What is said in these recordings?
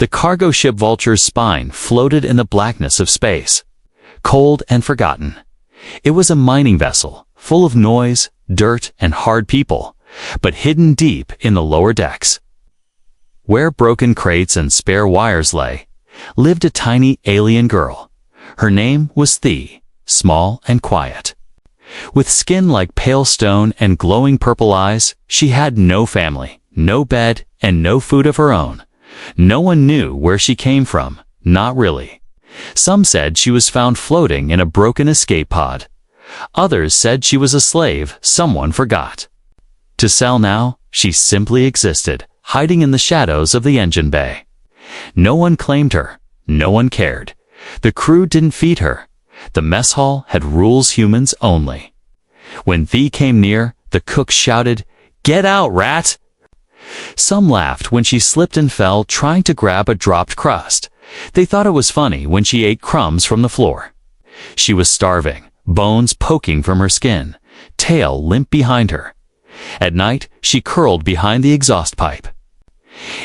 The cargo ship Vulture's spine floated in the blackness of space, cold and forgotten. It was a mining vessel, full of noise, dirt, and hard people, but hidden deep in the lower decks. Where broken crates and spare wires lay, lived a tiny alien girl. Her name was Thee, small and quiet. With skin like pale stone and glowing purple eyes, she had no family, no bed, and no food of her own. No one knew where she came from, not really. Some said she was found floating in a broken escape pod. Others said she was a slave someone forgot. To sell now, she simply existed, hiding in the shadows of the engine bay. No one claimed her. No one cared. The crew didn't feed her. The mess hall had rules humans only. When Thee came near, the cook shouted, "Get out, rat!" Some laughed when she slipped and fell trying to grab a dropped crust. They thought it was funny when she ate crumbs from the floor. She was starving, bones poking from her skin, tail limp behind her. At night, she curled behind the exhaust pipe.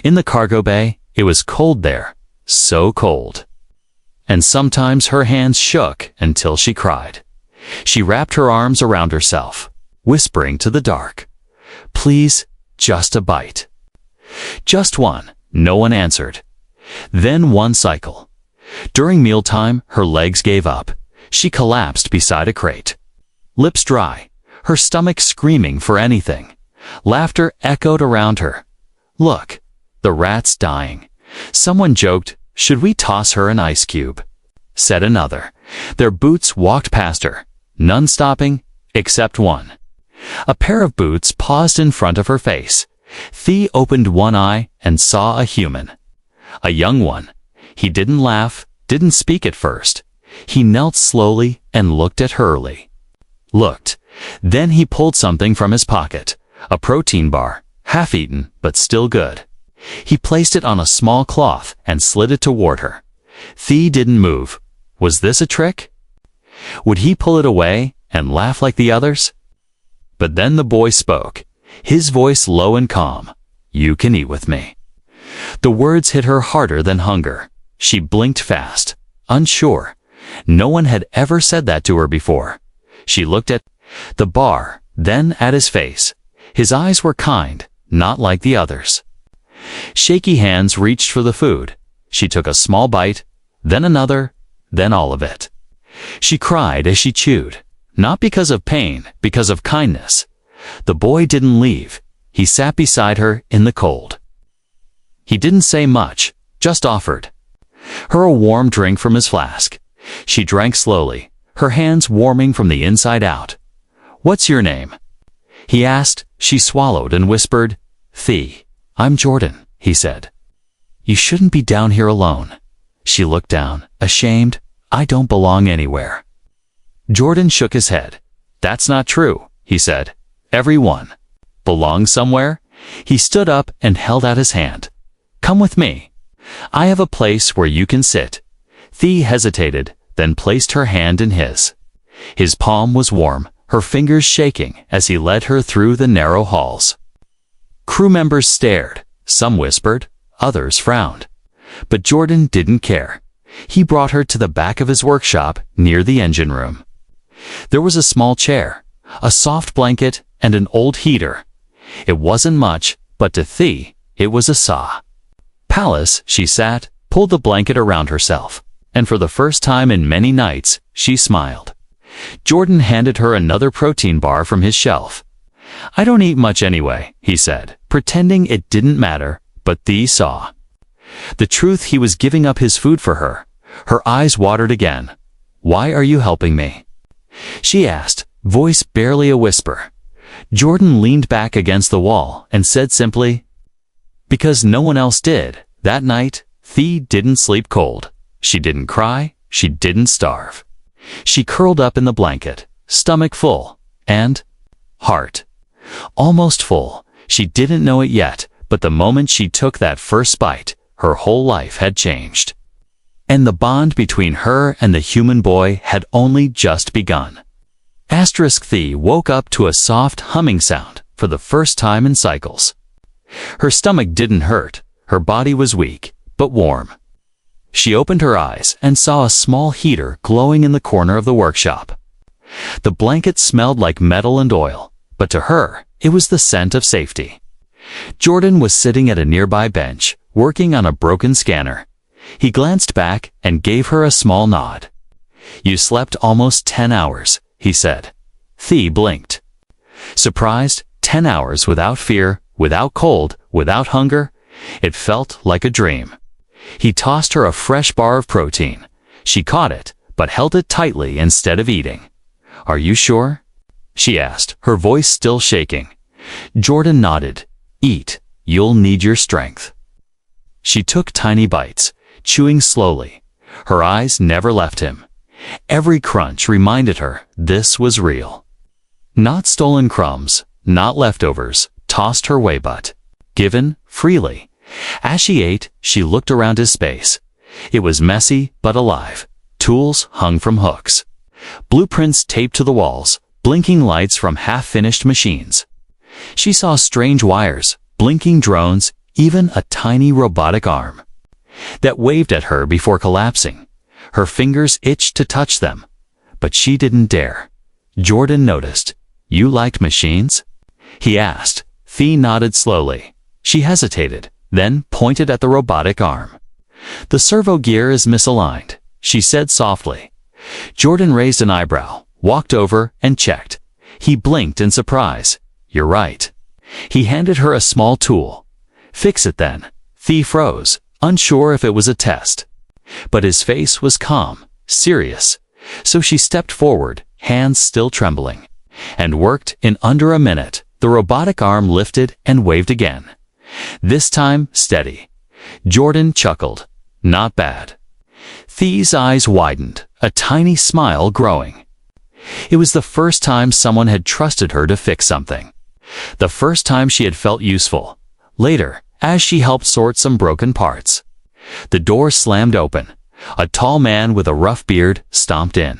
In the cargo bay, it was cold there, so cold. And sometimes her hands shook until she cried. She wrapped her arms around herself, whispering to the dark, "Please, just a bite." Just one. No one answered. Then one cycle. During mealtime, her legs gave up. She collapsed beside a crate. Lips dry, her stomach screaming for anything. Laughter echoed around her. "Look, the rat's dying." Someone joked, "Should we toss her an ice cube?" Said another. Their boots walked past her, none stopping, except one. A pair of boots paused in front of her face. Thee opened one eye and saw a human. A young one. He didn't laugh, didn't speak at first. He knelt slowly and looked at Hurley. Looked. Then he pulled something from his pocket. A protein bar, half-eaten, but still good. He placed it on a small cloth and slid it toward her. Thee didn't move. Was this a trick? Would he pull it away and laugh like the others? But then the boy spoke, his voice low and calm. "You can eat with me." The words hit her harder than hunger. She blinked fast, unsure. No one had ever said that to her before. She looked at the bar, then at his face. His eyes were kind, not like the others. Shaky hands reached for the food. She took a small bite, then another, then all of it. She cried as she chewed, not because of pain, because of kindness. The boy didn't leave. He sat beside her in the cold. He didn't say much, just offered her a warm drink from his flask. She drank slowly, her hands warming from the inside out. "What's your name?" he asked. She swallowed and whispered, "Thee." "I'm Jordan," he said. "You shouldn't be down here alone." She looked down, ashamed. "I don't belong anywhere." Jordan shook his head. "That's not true," he said. "Everyone belongs somewhere." He stood up and held out his hand. "Come with me. I have a place where you can sit." Thee hesitated, then placed her hand in his. His palm was warm, her fingers shaking as he led her through the narrow halls. Crew members stared. Some whispered, others frowned. But Jordan didn't care. He brought her to the back of his workshop near the engine room. There was a small chair, a soft blanket, and an old heater. It wasn't much, but to Thee, it was a saw. Palace, she sat, pulled the blanket around herself, and for the first time in many nights, she smiled. Jordan handed her another protein bar from his shelf. "I don't eat much anyway," he said, pretending it didn't matter, but Thee saw. The truth, he was giving up his food for her. Her eyes watered again. "Why are you helping me?" she asked, voice barely a whisper. Jordan leaned back against the wall and said simply, "Because no one else did." That night, Thee didn't sleep cold. She didn't cry. She didn't starve. She curled up in the blanket, stomach full, and heart almost full. She didn't know it yet, but the moment she took that first bite, her whole life had changed. And the bond between her and the human boy had only just begun. Thee woke up to a soft humming sound for the first time in cycles. Her stomach didn't hurt. Her body was weak, but warm. She opened her eyes and saw a small heater glowing in the corner of the workshop. The blanket smelled like metal and oil, but to her, it was the scent of safety. Jordan was sitting at a nearby bench, working on a broken scanner. He glanced back and gave her a small nod. "You slept almost 10 hours, he said. Thea blinked. Surprised, 10 hours without fear, without cold, without hunger. It felt like a dream. He tossed her a fresh bar of protein. She caught it, but held it tightly instead of eating. "Are you sure?" she asked, her voice still shaking. Jordan nodded. "Eat. You'll need your strength." She took tiny bites, chewing slowly. Her eyes never left him. Every crunch reminded her this was real. Not stolen crumbs, not leftovers, tossed her way, but given freely. As she ate, she looked around his space. It was messy but alive. Tools hung from hooks. Blueprints taped to the walls, blinking lights from half-finished machines. She saw strange wires, blinking drones, even a tiny robotic arm that waved at her before collapsing. Her fingers itched to touch them, but she didn't dare. Jordan noticed. "You liked machines?" he asked. Thea nodded slowly. She hesitated, then pointed at the robotic arm. "The servo gear is misaligned," she said softly. Jordan raised an eyebrow, walked over, and checked. He blinked in surprise. "You're right." He handed her a small tool. "Fix it then." Thea froze, unsure if it was a test. But his face was calm, serious. So she stepped forward, hands still trembling, and worked. In under a minute, the robotic arm lifted and waved again. This time, steady. Jordan chuckled. "Not bad." Thea's eyes widened, a tiny smile growing. It was the first time someone had trusted her to fix something. The first time she had felt useful. Later, as she helped sort some broken parts, the door slammed open. A tall man with a rough beard stomped in.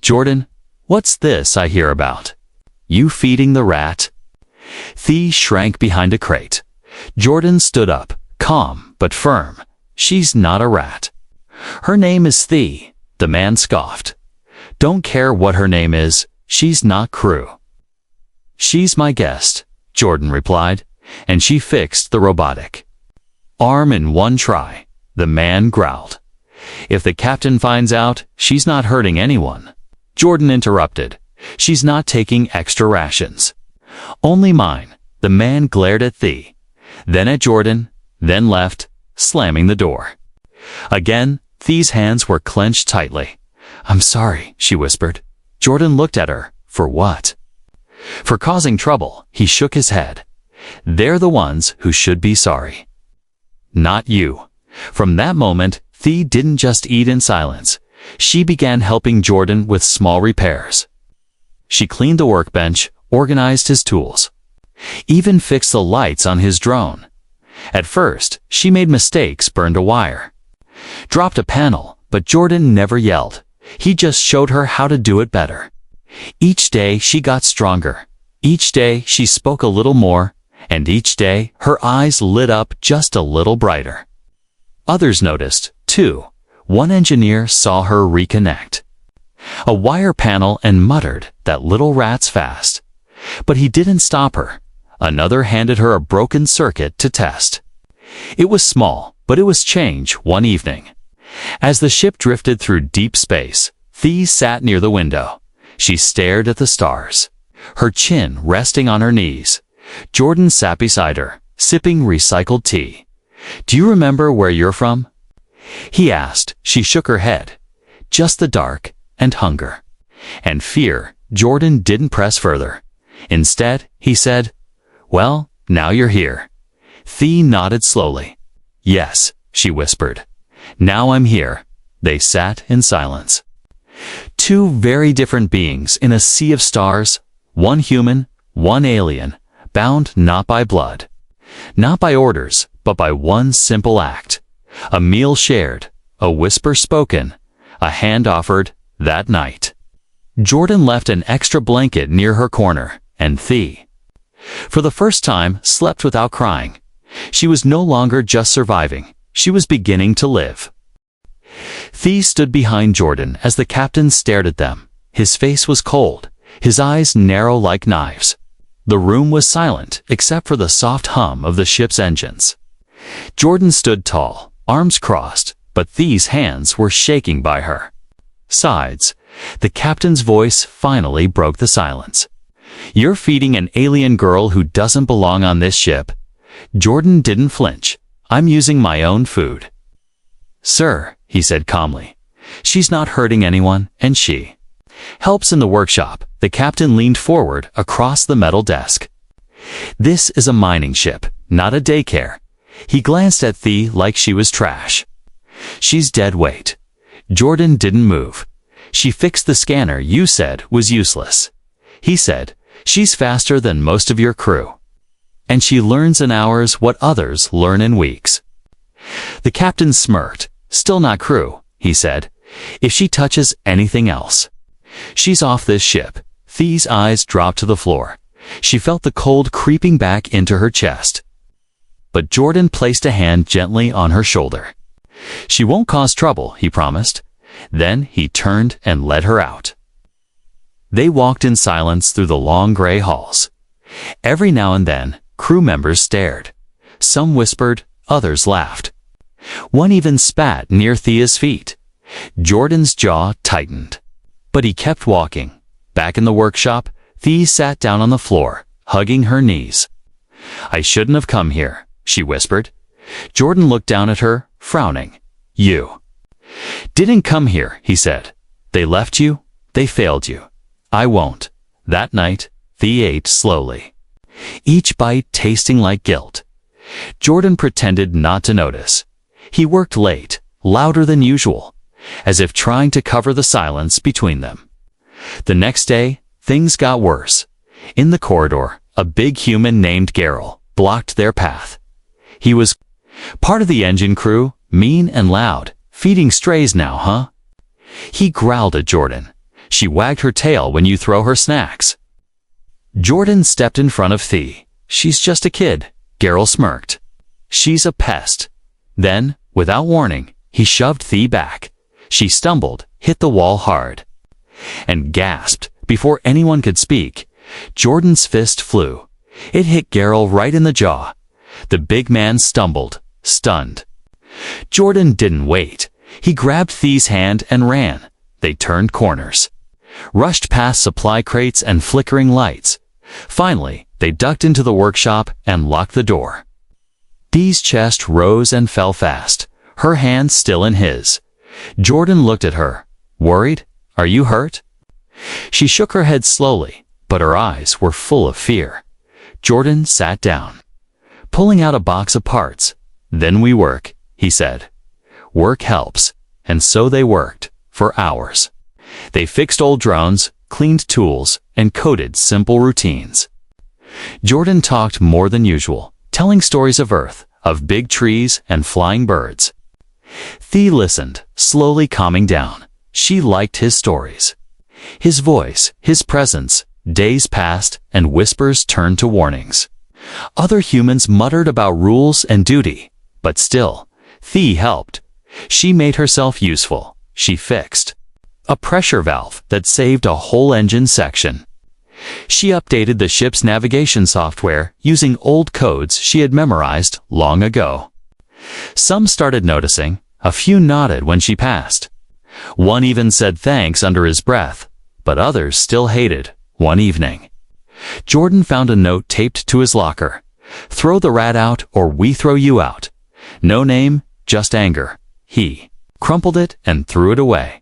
"Jordan, what's this I hear about? You feeding the rat?" Thea shrank behind a crate. Jordan stood up, calm but firm. "She's not a rat. Her name is Thea," the man scoffed. "Don't care what her name is, she's not crew." "She's my guest," Jordan replied, and she fixed the robotic arm in one try. The man growled. "If the captain finds out, she's not hurting anyone." Jordan interrupted. "She's not taking extra rations." "Only mine." The man glared at Thea, then at Jordan, then left, slamming the door. Again, Thea's hands were clenched tightly. "I'm sorry," she whispered. Jordan looked at her. "For what?" "For causing trouble." He shook his head. "They're the ones who should be sorry. Not you." From that moment, Thea didn't just eat in silence. She began helping Jordan with small repairs. She cleaned the workbench, organized his tools, even fixed the lights on his drone. At first, she made mistakes, burned a wire, dropped a panel, but Jordan never yelled. He just showed her how to do it better. Each day she got stronger. Each day she spoke a little more, and each day her eyes lit up just a little brighter. Others noticed, too. One engineer saw her reconnect a wire panel and muttered, "That little rat's fast." But he didn't stop her. Another handed her a broken circuit to test. It was small, but it was change one evening. As the ship drifted through deep space, Thea sat near the window. She stared at the stars, her chin resting on her knees. Jordan sat beside her, sipping recycled tea. "Do you remember where you're from?" he asked. She shook her head. "Just the dark, and hunger, and fear." Jordan didn't press further. Instead, he said, "Well, now you're here." Thea nodded slowly. "Yes," she whispered. "Now I'm here." They sat in silence. Two very different beings in a sea of stars, one human, one alien, bound not by blood, not by orders, but by one simple act. A meal shared, a whisper spoken, a hand offered that night. Jordan left an extra blanket near her corner, and Thea, for the first time, slept without crying. She was no longer just surviving. She was beginning to live. Thea stood behind Jordan as the captain stared at them. His face was cold, his eyes narrow like knives. The room was silent except for the soft hum of the ship's engines. Jordan stood tall, arms crossed, but Thea's hands were shaking by her sides. The captain's voice finally broke the silence. "You're feeding an alien girl who doesn't belong on this ship." Jordan didn't flinch. "I'm using my own food." "Sir," he said calmly, "she's not hurting anyone, and she helps in the workshop." The captain leaned forward across the metal desk. "This is a mining ship, not a daycare." He glanced at Thea like she was trash. "She's dead weight." Jordan didn't move. "She fixed the scanner you said was useless." He said, "She's faster than most of your crew. And she learns in hours what others learn in weeks." The captain smirked. "Still not crew," he said. "If she touches anything else, she's off this ship." Thea's eyes dropped to the floor. She felt the cold creeping back into her chest. But Jordan placed a hand gently on her shoulder. "She won't cause trouble," he promised. Then he turned and led her out. They walked in silence through the long gray halls. Every now and then, crew members stared. Some whispered, others laughed. One even spat near Thea's feet. Jordan's jaw tightened. But he kept walking. Back in the workshop, Thea sat down on the floor, hugging her knees. "I shouldn't have come here," she whispered. Jordan looked down at her, frowning. "You didn't come here," he said. "They left you. They failed you. I won't." That night, Thea ate slowly, each bite tasting like guilt. Jordan pretended not to notice. He worked late, louder than usual, as if trying to cover the silence between them. The next day, things got worse. In the corridor, a big human named Garrel blocked their path. He was part of the engine crew, mean and loud. "Feeding strays now, huh?" He growled at Jordan. "She wagged her tail when you throw her snacks." Jordan stepped in front of Thea. "She's just a kid," Garrel smirked. "She's a pest." Then, without warning, he shoved Thea back. She stumbled, hit the wall hard, and gasped. Before anyone could speak, Jordan's fist flew. It hit Garrel right in the jaw. The big man stumbled, stunned. Jordan didn't wait. He grabbed Thea's hand and ran. They turned corners, rushed past supply crates and flickering lights. Finally, they ducked into the workshop and locked the door. Thea's chest rose and fell fast, her hand still in his. Jordan looked at her. "Worried? Are you hurt?" She shook her head slowly, but her eyes were full of fear. Jordan sat down, pulling out a box of parts. "Then we work," he said. "Work helps." And so they worked, for hours. They fixed old drones, cleaned tools, and coded simple routines. Jordan talked more than usual, telling stories of Earth, of big trees and flying birds. Thea listened, slowly calming down. She liked his stories. His voice, his presence. Days passed, and whispers turned to warnings. Other humans muttered about rules and duty, but still, Thea helped. She made herself useful. She fixed a pressure valve that saved a whole engine section. She updated the ship's navigation software using old codes she had memorized long ago. Some started noticing. A few nodded when she passed. One even said thanks under his breath, but others still hated. One evening, Jordan found a note taped to his locker. "Throw the rat out or we throw you out." No name, just anger. He crumpled it and threw it away.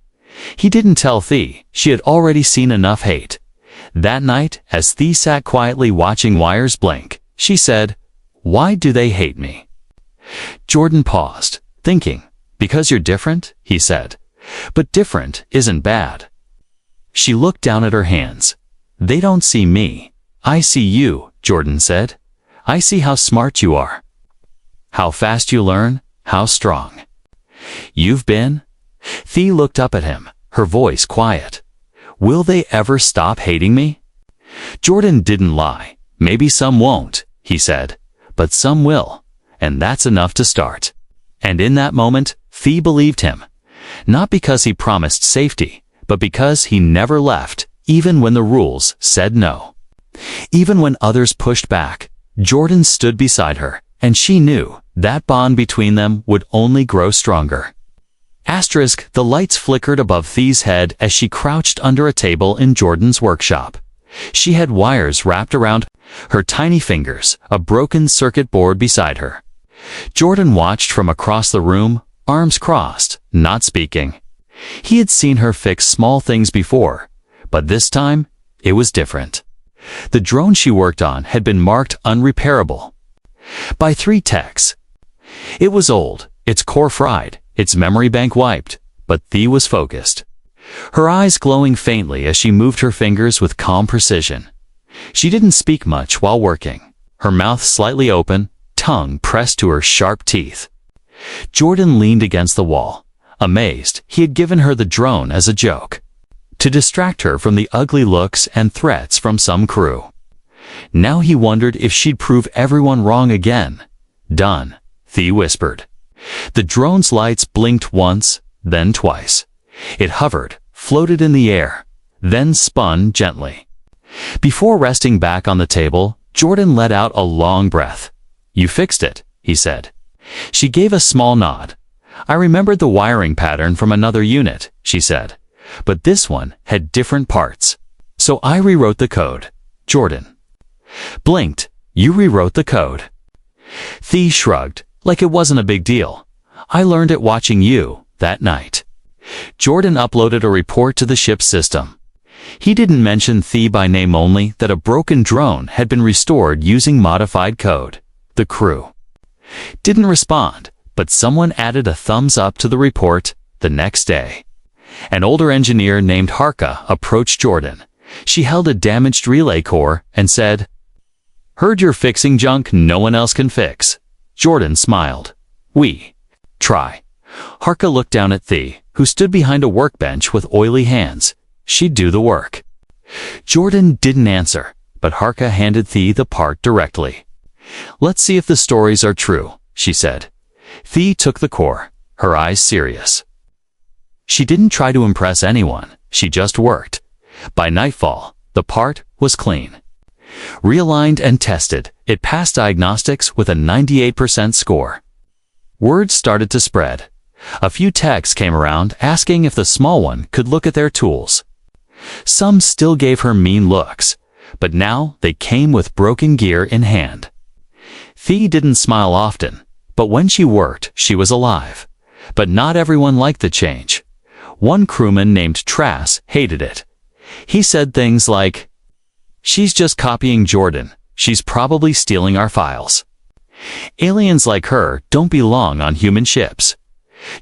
He didn't tell Thea. She had already seen enough hate. That night, as Thea sat quietly watching wires blink, she said, "Why do they hate me?" Jordan paused, thinking. "Because you're different," he said. "But different isn't bad." She looked down at her hands. "They don't see me. I see you," Jordan said. "I see how smart you are. How fast you learn, how strong you've been." Thea looked up at him, her voice quiet. "Will they ever stop hating me?" Jordan didn't lie. "Maybe some won't," he said, "but some will, and that's enough to start." And in that moment, Thea believed him. Not because he promised safety, but because he never left, even when the rules said no. Even when others pushed back, Jordan stood beside her, and she knew that bond between them would only grow stronger. Asterisk, the lights flickered above Thea's head as she crouched under a table in Jordan's workshop. She had wires wrapped around her tiny fingers, a broken circuit board beside her. Jordan watched from across the room, arms crossed, not speaking. He had seen her fix small things before, but this time, it was different. The drone she worked on had been marked unrepairable by 3 techs. It was old, its core fried, its memory bank wiped, but Thea was focused. Her eyes glowing faintly as she moved her fingers with calm precision. She didn't speak much while working, her mouth slightly open, tongue pressed to her sharp teeth. Jordan leaned against the wall, amazed he had given her the drone as a joke, to distract her from the ugly looks and threats from some crew. Now he wondered if she'd prove everyone wrong again. Done, Thea whispered. The drone's lights blinked once, then twice. It hovered, floated in the air, then spun gently. Before resting back on the table, Jordan let out a long breath. "You fixed it," he said. She gave a small nod. "I remembered the wiring pattern from another unit," she said. "But this one had different parts. So I rewrote the code." Jordan blinked. "You rewrote the code?" Thea shrugged, like it wasn't a big deal. "I learned it watching you that night." Jordan uploaded a report to the ship's system. He didn't mention Thea by name, only that a broken drone had been restored using modified code. The crew didn't respond, but someone added a thumbs up to the report the next day. An older engineer named Harka approached Jordan. She held a damaged relay core and said, "Heard you're fixing junk no one else can fix." Jordan smiled. "We try." Harka looked down at Thea, who stood behind a workbench with oily hands. She'd do the work. Jordan didn't answer, but Harka handed Thea the part directly. "Let's see if the stories are true," she said. Thea took the core, her eyes serious. She didn't try to impress anyone, she just worked. By nightfall, the part was clean. Realigned and tested, it passed diagnostics with a 98% score. Word started to spread. A few techs came around asking if the small one could look at their tools. Some still gave her mean looks, but now they came with broken gear in hand. Thea didn't smile often, but when she worked, she was alive. But not everyone liked the change. One crewman named Trass hated it. He said things like, "She's just copying Jordan. She's probably stealing our files. Aliens like her don't belong on human ships."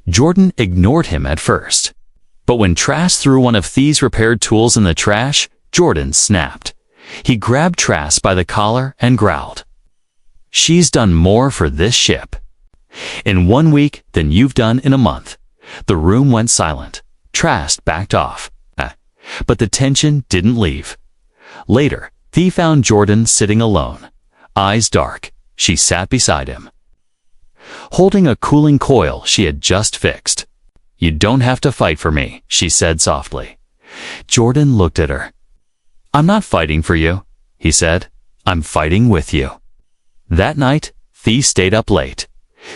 Jordan ignored him at first. But when Trass threw one of Thea's repaired tools in the trash, Jordan snapped. He grabbed Trass by the collar and growled, "She's done more for this ship in 1 week than you've done in a month." The room went silent. Trass backed off. But the tension didn't leave. Later, Thea found Jordan sitting alone. Eyes dark, she sat beside him, holding a cooling coil she had just fixed. "You don't have to fight for me," she said softly. Jordan looked at her. "I'm not fighting for you," he said. "I'm fighting with you." That night, Thea stayed up late.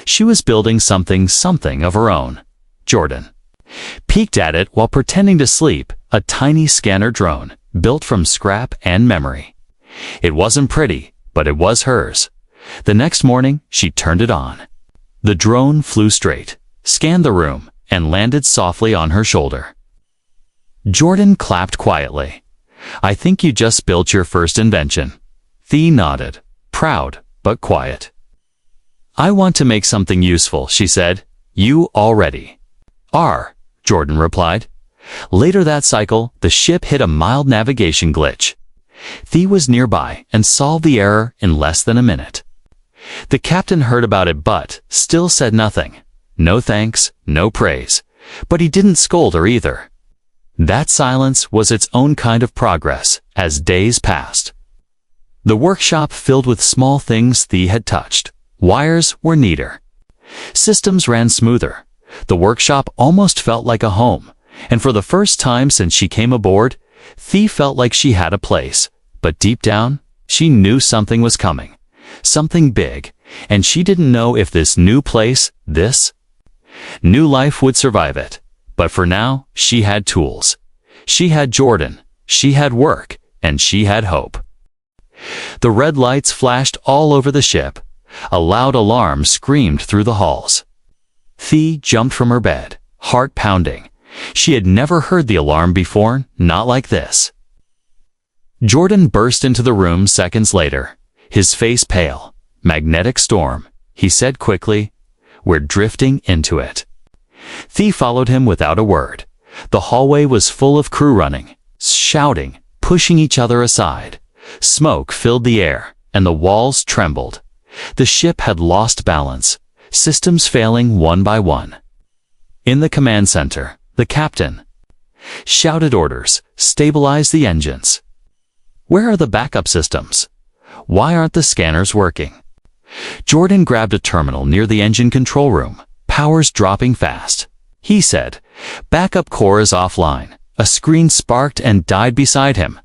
She was building something of her own. Jordan peeked at it while pretending to sleep, a tiny scanner drone, built from scrap and memory. It wasn't pretty, but it was hers. The next morning, she turned it on. The drone flew straight, scanned the room, and landed softly on her shoulder. Jordan clapped quietly. "I think you just built your first invention." Thea nodded, proud but quiet. "I want to make something useful," she said. "You already are," Jordan replied. Later that cycle, the ship hit a mild navigation glitch. Thea was nearby and solved the error in less than a minute. The captain heard about it but still said nothing. No thanks, no praise. But he didn't scold her either. That silence was its own kind of progress as days passed. The workshop filled with small things Thea had touched. Wires were neater. Systems ran smoother. The workshop almost felt like a home, and for the first time since she came aboard, Thea felt like she had a place. But deep down, she knew something was coming. Something big, and she didn't know if this new place, this new life would survive it. But for now, she had tools. She had Jordan, she had work, and she had hope. The red lights flashed all over the ship. A loud alarm screamed through the halls. Thea jumped from her bed, heart pounding. She had never heard the alarm before, not like this. Jordan burst into the room seconds later, his face pale. "Magnetic storm," he said quickly. "We're drifting into it." Thea followed him without a word. The hallway was full of crew running, shouting, pushing each other aside. Smoke filled the air, and the walls trembled. The ship had lost balance, systems failing one by one. In the command center, the captain shouted orders, "Stabilize the engines." "Where are the backup systems? Why aren't the scanners working?" Jordan grabbed a terminal near the engine control room. "Power's dropping fast," he said. "Backup core is offline." A screen sparked and died beside him.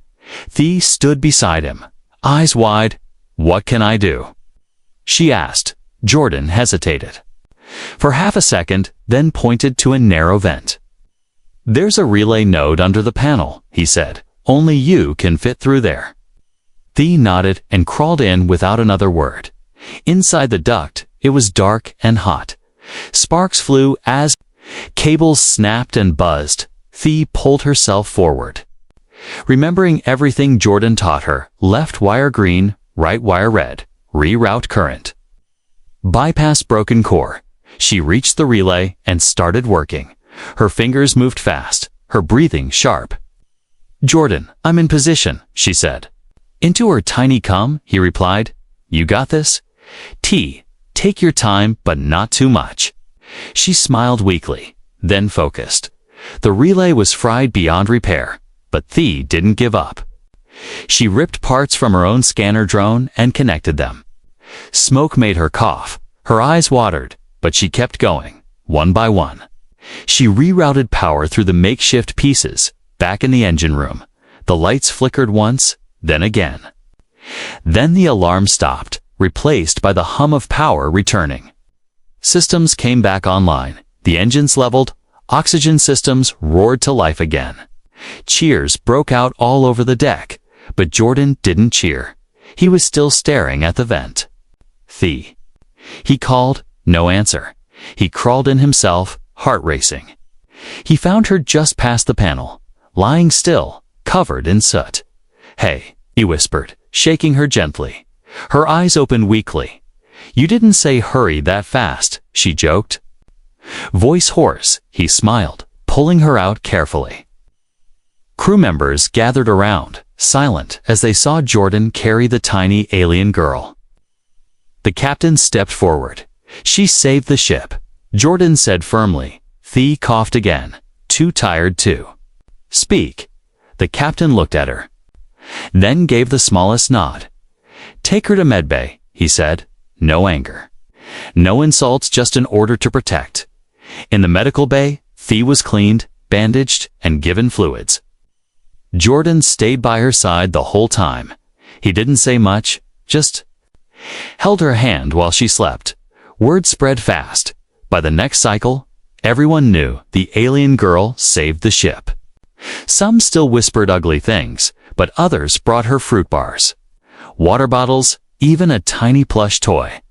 Thea stood beside him, eyes wide. "What can I do?" she asked. Jordan hesitated for half a second, then pointed to a narrow vent. "There's a relay node under the panel," he said. "Only you can fit through there." Thea nodded and crawled in without another word. Inside the duct, it was dark and hot. Sparks flew as cables snapped and buzzed. Thea pulled herself forward, remembering everything Jordan taught her: left wire green, right wire red, reroute current, bypass broken core. She reached the relay and started working. Her fingers moved fast, her breathing sharp. "Jordan, I'm in position," she said. "Into her tiny cum," he replied. "You got this? T, take your time, but not too much." She smiled weakly, then focused. The relay was fried beyond repair, but Thea didn't give up. She ripped parts from her own scanner drone and connected them. Smoke made her cough. Her eyes watered, but she kept going, one by one. She rerouted power through the makeshift pieces. Back in the engine room, the lights flickered once, then again. Then the alarm stopped, replaced by the hum of power returning. Systems came back online. The engines leveled. Oxygen systems roared to life again. Cheers broke out all over the deck, but Jordan didn't cheer. He was still staring at the vent. "Thea," he called. No answer. He crawled in himself, heart racing. He found her just past the panel, lying still, covered in soot. "Hey," he whispered, shaking her gently. Her eyes opened weakly. "You didn't say hurry that fast," she joked. Voice hoarse, he smiled, pulling her out carefully. Crew members gathered around, silent as they saw Jordan carry the tiny alien girl. The captain stepped forward. "She saved the ship," Jordan said firmly. Thea coughed again, too tired to speak. The captain looked at her, then gave the smallest nod. "Take her to medbay," he said. No anger, no insults, just an order to protect. In the medical bay, Thea was cleaned, bandaged, and given fluids. Jordan stayed by her side the whole time. He didn't say much, just held her hand while she slept. Word spread fast. By the next cycle, everyone knew the alien girl saved the ship. Some still whispered ugly things, but others brought her fruit bars, water bottles, even a tiny plush toy.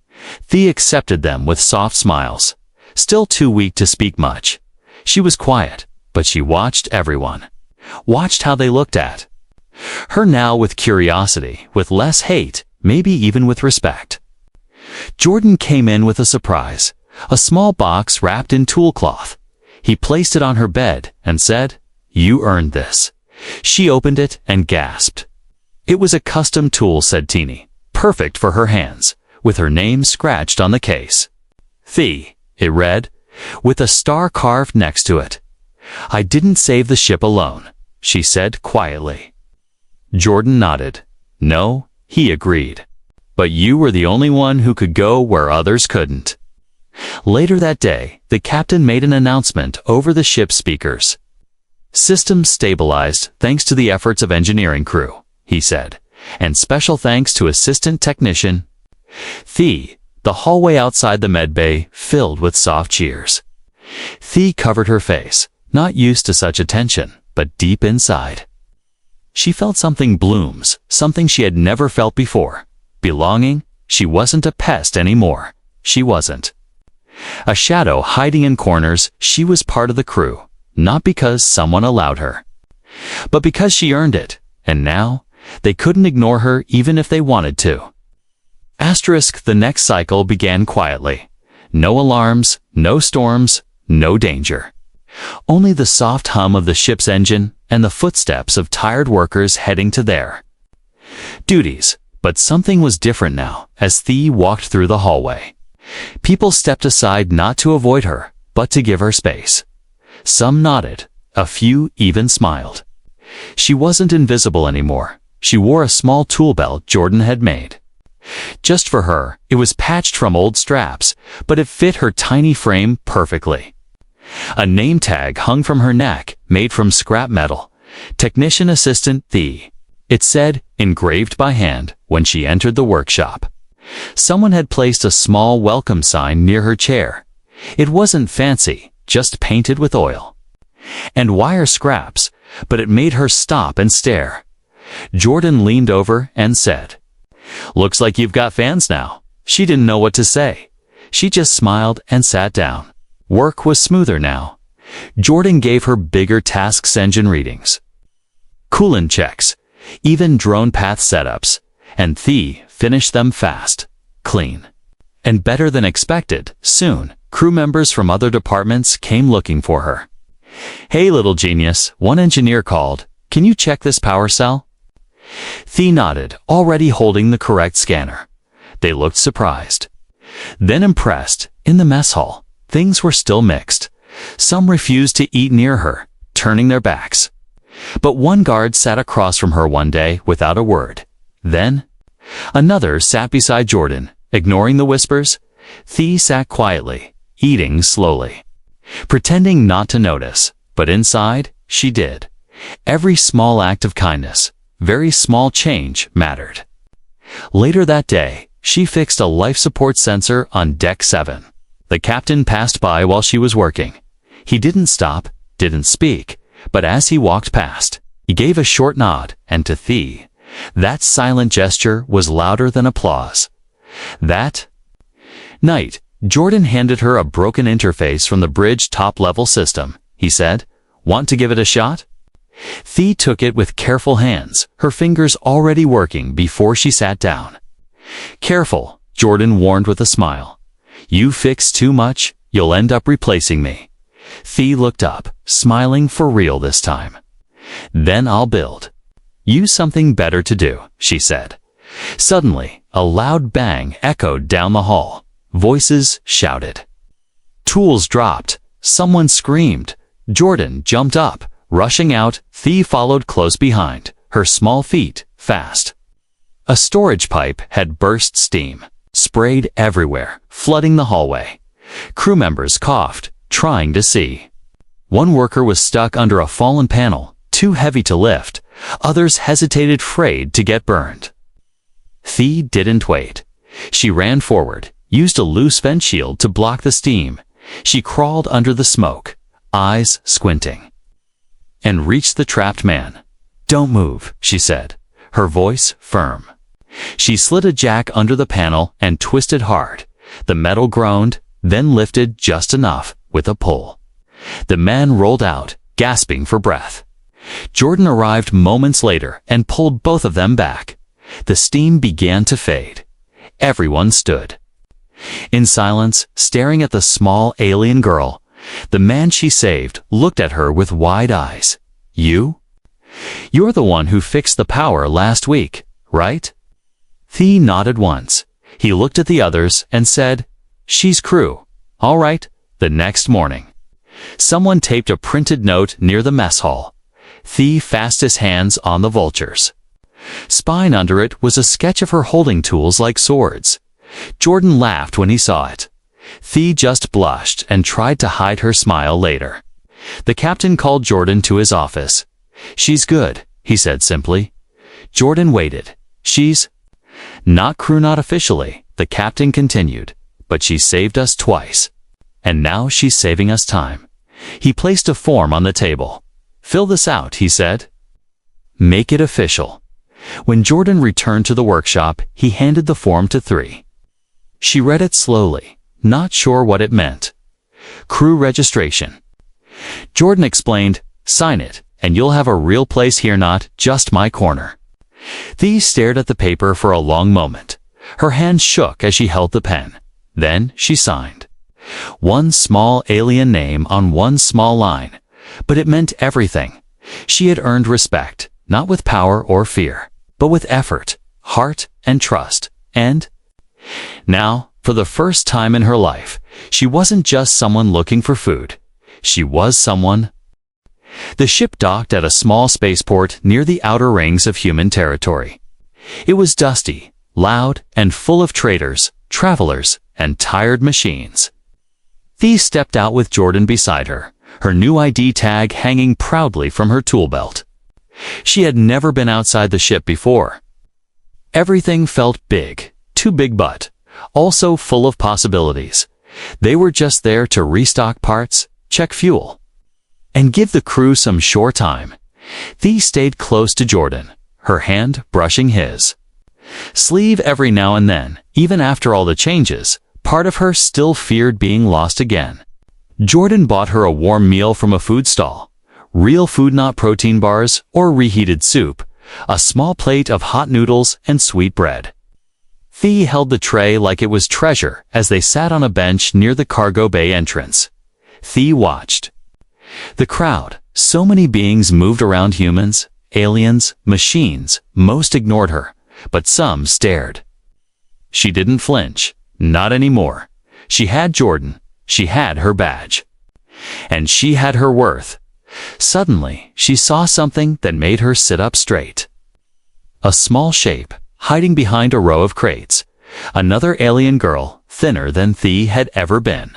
Thea accepted them with soft smiles. Still too weak to speak much. She was quiet, but she watched everyone. Watched how they looked at her now, with curiosity, with less hate, maybe even with respect. Jordan came in with a surprise. A small box wrapped in tool cloth. He placed it on her bed and said, "You earned this." She opened it and gasped. It was a custom tool, said Teeny, perfect for her hands, with her name scratched on the case. "Thea," it read, with a star carved next to it. "I didn't save the ship alone," she said quietly. Jordan nodded. "No," he agreed. "But you were the only one who could go where others couldn't." Later that day, the captain made an announcement over the ship's speakers. "Systems stabilized thanks to the efforts of engineering crew," he said, "and special thanks to assistant technician Thea." The hallway outside the medbay filled with soft cheers. Thea covered her face, not used to such attention, but deep inside. She felt something blooms, something she had never felt before. Belonging. She wasn't a pest anymore. She wasn't a shadow hiding in corners. She was part of the crew, not because someone allowed her, but because she earned it, and now they couldn't ignore her even if they wanted to. The next cycle began quietly. No alarms, no storms, no danger. Only the soft hum of the ship's engine and the footsteps of tired workers heading to their duties. But something was different now as Thea walked through the hallway. People stepped aside not to avoid her, but to give her space. Some nodded, a few even smiled. She wasn't invisible anymore. She wore a small tool belt Jordan had made. Just for her, it was patched from old straps, but it fit her tiny frame perfectly. A name tag hung from her neck, made from scrap metal. Technician Assistant Thea. It said, engraved by hand, when she entered the workshop. Someone had placed a small welcome sign near her chair. It wasn't fancy, just painted with oil and wire scraps, but it made her stop and stare. Jordan leaned over and said, "Looks like you've got fans now." She didn't know what to say. She just smiled and sat down. Work was smoother now. Jordan gave her bigger tasks engine readings, coolant checks, even drone path setups, and Thea finished them fast, clean, and better than expected. Soon, crew members from other departments came looking for her. "Hey, little genius," one engineer called. "Can you check this power cell?" Thea nodded, already holding the correct scanner. They looked surprised, then impressed. In the mess hall, things were still mixed. Some refused to eat near her, turning their backs. But one guard sat across from her one day without a word. Then, another sat beside Jordan, ignoring the whispers. Thea sat quietly, eating slowly, pretending not to notice, but inside, she did. Every small act of kindness, very small change mattered. Later that day, she fixed a life support sensor on Deck 7. The captain passed by while she was working. He didn't stop, didn't speak, but as he walked past, he gave a short nod, and to Thea, that silent gesture was louder than applause. That night, Jordan handed her a broken interface from the bridge top-level system. He said, "Want to give it a shot?" Thea took it with careful hands, her fingers already working before she sat down. "Careful," Jordan warned with a smile. "You fix too much, you'll end up replacing me." Thea looked up, smiling for real this time. "Then I'll build you something better to do," she said. Suddenly, a loud bang echoed down the hall. Voices shouted. Tools dropped. Someone screamed. Jordan jumped up, rushing out. Thea followed close behind, her small feet fast. A storage pipe had burst. Steam sprayed everywhere, flooding the hallway. Crew members coughed, trying to see. One worker was stuck under a fallen panel, too heavy to lift. Others hesitated, afraid to get burned. Thea didn't wait. She ran forward, used a loose vent shield to block the steam. She crawled under the smoke, eyes squinting, and reached the trapped man. "Don't move," she said, her voice firm. She slid a jack under the panel and twisted hard. The metal groaned, then lifted just enough, with a pull. The man rolled out, gasping for breath. Jordan arrived moments later and pulled both of them back. The steam began to fade. Everyone stood in silence, staring at the small alien girl. The man she saved looked at her with wide eyes. You're the one who fixed the power last week, right?" Thea nodded once. He looked at the others and said, "She's crew. All right." The next morning, someone taped a printed note near the mess hall. Thea fast his hands on the vultures. Spine under it was a sketch of her holding tools like swords. Jordan laughed when he saw it. Thea just blushed and tried to hide her smile later. The captain called Jordan to his office. "She's good," he said simply. Jordan waited. "She's not crew, not officially," the captain continued, "but she saved us twice. And now she's saving us time." He placed a form on the table. "Fill this out," he said. "Make it official." When Jordan returned to the workshop, he handed the form to Thea. She read it slowly, not sure what it meant. "Crew registration." Jordan explained, "Sign it, and you'll have a real place here, not just my corner." Thea stared at the paper for a long moment. Her hand shook as she held the pen. Then she signed. One small alien name on one small line, but it meant everything. She had earned respect, not with power or fear, but with effort, heart, and trust. And now, for the first time in her life, she wasn't just someone looking for food. She was someone. The ship docked at a small spaceport near the outer rings of human territory. It was dusty, loud, and full of traders, travelers, and tired machines. Thea stepped out with Jordan beside her, her new ID tag hanging proudly from her tool belt. She had never been outside the ship before. Everything felt big, too big, but also full of possibilities. They were just there to restock parts, check fuel, and give the crew some shore time. Thea stayed close to Jordan, her hand brushing his sleeve every now and then. Even after all the changes, part of her still feared being lost again. Jordan bought her a warm meal from a food stall. Real food, not protein bars or reheated soup. A small plate of hot noodles and sweet bread. Thea held the tray like it was treasure as they sat on a bench near the cargo bay entrance. Thea watched. The crowd, so many beings moved around, humans, aliens, machines. Most ignored her, but some stared. She didn't flinch. Not anymore. She had Jordan. She had her badge. And she had her worth. Suddenly, she saw something that made her sit up straight. A small shape, hiding behind a row of crates. Another alien girl, thinner than Thea had ever been.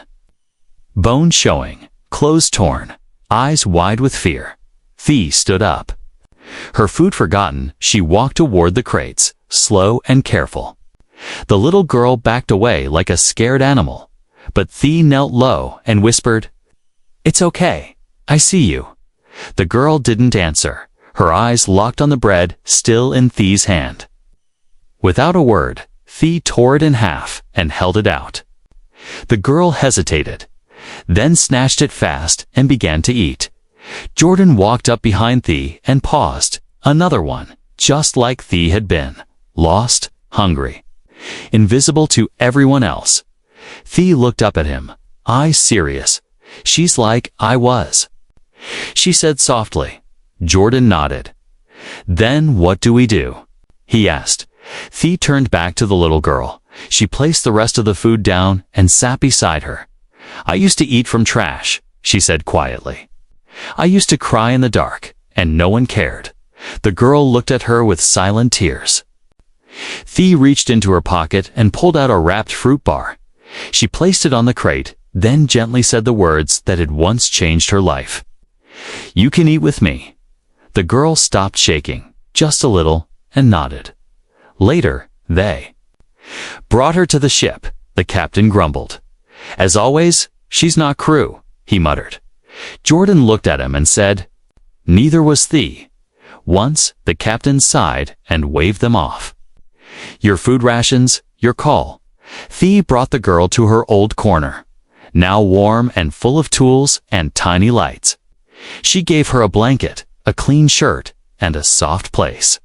Bones showing, clothes torn, eyes wide with fear. Thea stood up. Her food forgotten, she walked toward the crates, slow and careful. The little girl backed away like a scared animal, but Thea knelt low and whispered, "It's okay. I see you." The girl didn't answer, her eyes locked on the bread still in Thea's hand. Without a word, Thea tore it in half and held it out. The girl hesitated, then snatched it fast and began to eat. Jordan walked up behind Thea and paused. Another one, just like Thea had been. Lost, hungry, invisible to everyone else. Thea looked up at him, eyes serious. "She's like I was," she said softly. Jordan nodded. "Then what do we do?" he asked. Thea turned back to the little girl. She placed the rest of the food down and sat beside her. "I used to eat from trash," she said quietly. "I used to cry in the dark, and no one cared." The girl looked at her with silent tears. Thea reached into her pocket and pulled out a wrapped fruit bar. She placed it on the crate, then gently said the words that had once changed her life. "You can eat with me." The girl stopped shaking, just a little, and nodded. Later, they brought her to the ship. The captain grumbled. "As always, she's not crew," he muttered. Jordan looked at him and said, "Neither was Thea." Once, the captain sighed and waved them off. "Your food rations, your call." Thea brought the girl to her old corner, now warm and full of tools and tiny lights. She gave her a blanket, a clean shirt, and a soft place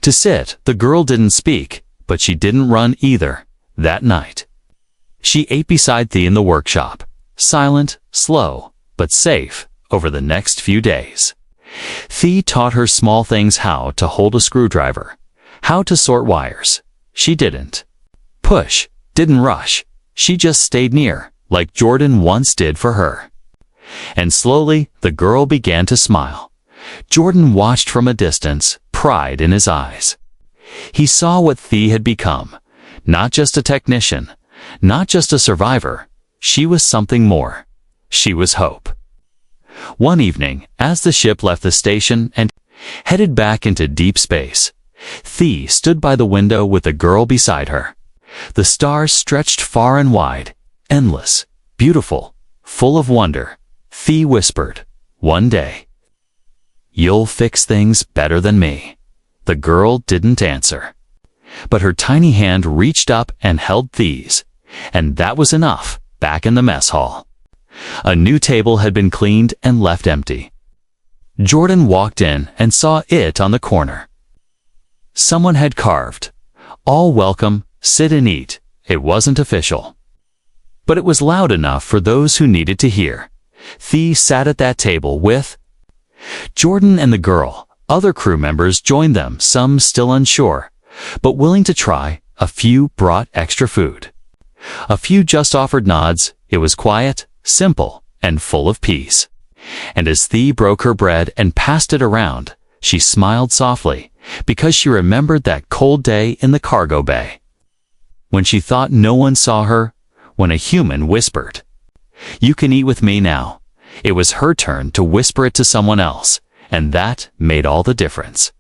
to sit. The girl didn't speak, but she didn't run either. That night, she ate beside Thea in the workshop, silent, slow, but safe, over the next few days. Thea taught her small things: how to hold a screwdriver, how to sort wires. She didn't push, didn't rush. She just stayed near, like Jordan once did for her. And slowly, the girl began to smile. Jordan watched from a distance, pride in his eyes. He saw what Thea had become. Not just a technician, not just a survivor, she was something more. She was hope. One evening, as the ship left the station and headed back into deep space, Thea stood by the window with a girl beside her. The stars stretched far and wide, endless, beautiful, full of wonder. Thea whispered, "One day, you'll fix things better than me." The girl didn't answer, but her tiny hand reached up and held Thea's, and that was enough. Back in the mess hall, a new table had been cleaned and left empty. Jordan walked in and saw it on the corner. Someone had carved, "All welcome, sit and eat." It wasn't official, but it was loud enough for those who needed to hear. Thea sat at that table with Jordan and the girl. Other crew members joined them, some still unsure, but willing to try. A few brought extra food. A few just offered nods. It was quiet, simple, and full of peace. And as Thea broke her bread and passed it around, she smiled softly, because she remembered that cold day in the cargo bay, when she thought no one saw her, when a human whispered, "You can eat with me now." It was her turn to whisper it to someone else, and that made all the difference.